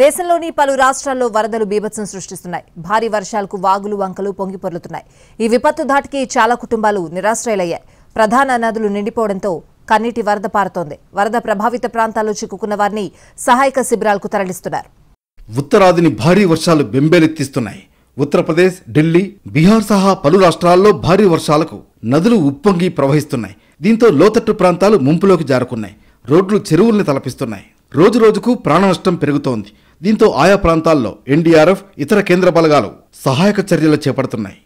దేశంలోని పలు రాష్ట్రాల్లో వరదలు బీభత్సం సృష్టిస్తున్నాయి. భారీ వర్షాలకు వాగులు వంకలు పొంగిపొర్లుతున్నాయి. ఈ విపత్తు ధాటికి చాలా కుటుంబాలు నిరాశ్రయులయ్యాయి. ప్రధాన నదులు నిండిపోవడంతో కన్నీటి వరద పారుతోంది. వరద ప్రభావిత ప్రాంతాల్లో చిక్కుకున్న వారిని సహాయక శిబిరాలకు తరలిస్తున్నారు. ఉత్తరాదిని భారీ వర్షాలు బెంబేలెత్తిస్తున్నాయి. ఉత్తరప్రదేశ్, ఢిల్లీ, బీహార్ సహా పలు రాష్ట్రాల్లో భారీ వర్షాలకు నదులు ఉప్పొంగి ప్రవహిస్తున్నాయి. దీంతో లోతట్టు ప్రాంతాలు ముంపులోకి జారుకున్నాయి. రోడ్లు చెరువుల్ని తలపిస్తున్నాయి. రోజురోజుకు ప్రాణ నష్టం పెరుగుతోంది. దీంతో ఆయా ప్రాంతాల్లో ఎన్డీఆర్ఎఫ్, ఇతర కేంద్ర బలగాలు సహాయక చర్యలు చేపడుతున్నాయి.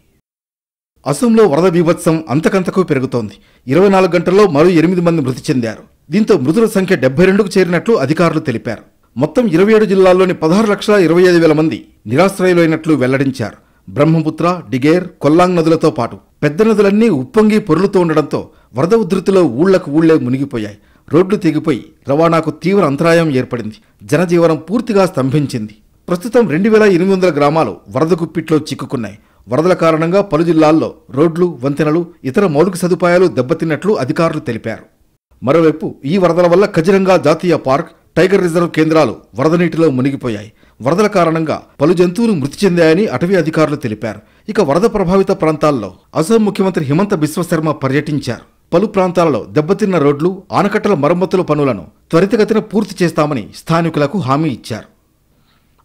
అసోంలో వరద బీభత్సం అంతకంతకు పెరుగుతోంది. 24 గంటల్లో మరో 8 మంది మృతి చెందారు. దీంతో మృతుల సంఖ్య 72కు చేరినట్లు అధికారులు తెలిపారు. మొత్తం 27 జిల్లాల్లోని 16,25,000 మంది నిరాశ్రయులైనట్లు వెల్లడించారు. బ్రహ్మపుత్ర, డిగేర్, కొల్లాంగ్ నదులతో పాటు పెద్ద నదులన్నీ ఉప్పొంగి పొర్లుతూ ఉండడంతో వరద ఉధృతిలో ఊళ్లకు ఊళ్లే మునిగిపోయాయి. రోడ్లు తెగిపోయి రవాణాకు తీవ్ర అంతరాయం ఏర్పడింది. జనజీవనం పూర్తిగా స్తంభించింది. ప్రస్తుతం 2,800 గ్రామాలు వరద గుప్పిట్లో చిక్కుకున్నాయి. వరదల కారణంగా పలు జిల్లాల్లో రోడ్లు, వంతెనలు, ఇతర మౌలిక సదుపాయాలు దెబ్బతిన్నట్లు అధికారులు తెలిపారు. మరోవైపు ఈ వరదల వల్ల కజిరంగా జాతీయ పార్క్, టైగర్ రిజర్వ్ కేంద్రాలు వరద నీటిలో మునిగిపోయాయి. వరదల కారణంగా పలు జంతువులు మృతి చెందాయని అటవీ అధికారులు తెలిపారు. ఇక వరద ప్రభావిత ప్రాంతాల్లో అసోం ముఖ్యమంత్రి హిమంత బిశ్వ శర్మ పర్యటించారు. పలు ప్రాంతాలలో దెబ్బతిన్న రోడ్లు, ఆనకట్టల మరమ్మతుల పనులను త్వరితగతిన పూర్తి చేస్తామని స్థానికులకు హామీ ఇచ్చారు.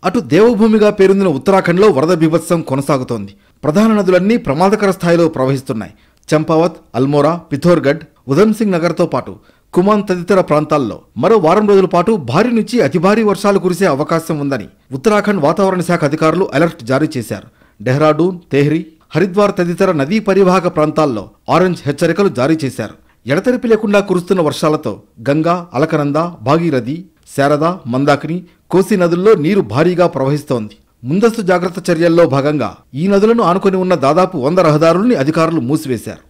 అటు దేవభూమిగా పేరొందిన ఉత్తరాఖండ్లో వరద బీభత్సం కొనసాగుతోంది. ప్రధాన నదులన్నీ ప్రమాదకర స్థాయిలో ప్రవహిస్తున్నాయి. చంపావత్, అల్మోరా, పిథోర్గఢ్, ఉధంసింగ్ నగర్తో పాటు కుమాన్ తదితర ప్రాంతాల్లో మరో వారం రోజుల పాటు భారీ నుంచి అతి భారీ వర్షాలు కురిసే అవకాశం ఉందని ఉత్తరాఖండ్ వాతావరణ శాఖ అధికారులు అలర్ట్ జారీ చేశారు. డెహ్రాడూన్, తెహ్రీ, హరిద్వార్ తదితర నదీ పరివాహక ప్రాంతాల్లో ఆరెంజ్ హెచ్చరికలు జారీ చేశారు. ఎడతెరిపి లేకుండా కురుస్తున్న వర్షాలతో గంగా, అలకనంద, భాగీరథి, శారద, మందాకిని, కోసి నదుల్లో నీరు భారీగా ప్రవహిస్తోంది. ముందస్తు జాగ్రత్త చర్యల్లో భాగంగా ఈ నదులను ఆనుకొని ఉన్న దాదాపు 100 రహదారుల్ని అధికారులు మూసివేశారు.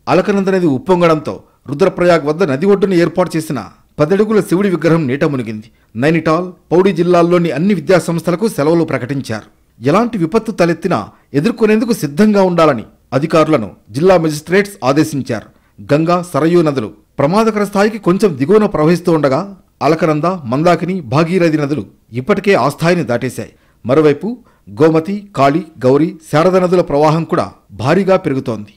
అలకనంద నది ఉప్పొంగడంతో రుద్రప్రయాగ్ వద్ద నది ఒడ్డున ఏర్పాటు చేసిన 10 అడుగుల శివుడి విగ్రహం నీట మునిగింది. నైనిటాల్, పౌడి జిల్లాల్లోని అన్ని విద్యాసంస్థలకు సెలవులు ప్రకటించారు. ఎలాంటి విపత్తు తలెత్తినా ఎదుర్కొనేందుకు సిద్ధంగా ఉండాలని అధికారులను జిల్లా మెజిస్ట్రేట్స్ ఆదేశించారు. గంగా, సరయూ నదులు ప్రమాదకర స్థాయికి కొంచెం దిగువన ప్రవహిస్తూ ఉండగా అలకనంద, మందాకిని, భాగీరథి నదులు ఇప్పటికే ఆ స్థాయిని దాటేశాయి. మరోవైపు గోమతి, కాళి, గౌరీ, శారద నదుల ప్రవాహం కూడా భారీగా పెరుగుతోంది.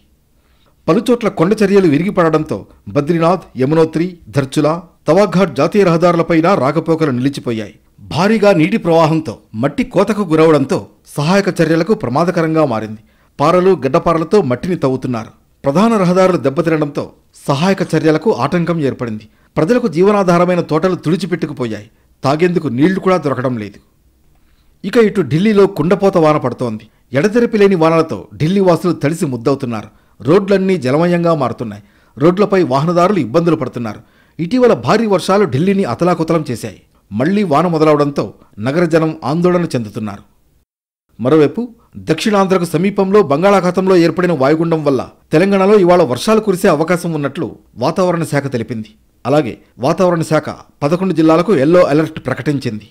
పలుచోట్ల కొండ చర్యలు విరిగిపడడంతో బద్రీనాథ్, యమునోత్రి, ధర్చులా, తవాఘాట్ జాతీయ రహదారులపైన రాకపోకలు నిలిచిపోయాయి. భారీగా నీటి ప్రవాహంతో మట్టి కోతకు గురవడంతో సహాయక చర్యలకు ప్రమాదకరంగా మారింది. పారలు, గడ్డపారలతో మట్టిని తవ్వుతున్నారు. ప్రధాన రహదారులు దెబ్బతినడంతో సహాయక చర్యలకు ఆటంకం ఏర్పడింది. ప్రజలకు జీవనాధారమైన తోటలు తుడిచిపెట్టుకుపోయాయి. తాగేందుకు నీళ్లు కూడా దొరకడం లేదు. ఇక ఇటు ఢిల్లీలో కుండపోత వాన పడుతోంది. ఎడతెరిపి లేని వానలతో ఢిల్లీ వాసులు తడిసి ముద్దవుతున్నారు. రోడ్లన్నీ జలమయంగా మారుతున్నాయి. రోడ్లపై వాహనదారులు ఇబ్బందులు పడుతున్నారు. ఇటీవల భారీ వర్షాలు ఢిల్లీని అతలాకుతలం చేశాయి. మళ్లీ వాన మొదలవడంతో నగర జనం ఆందోళన చెందుతున్నారు. మరోవైపు దక్షిణాంధ్రకు సమీపంలో బంగాళాఖాతంలో ఏర్పడిన వాయుగుండం వల్ల తెలంగాణలో ఇవాళ వర్షాలు కురిసే అవకాశం ఉన్నట్లు వాతావరణ శాఖ తెలిపింది. అలాగే వాతావరణ శాఖ 11 జిల్లాలకు ఎల్లో అలర్ట్ ప్రకటించింది.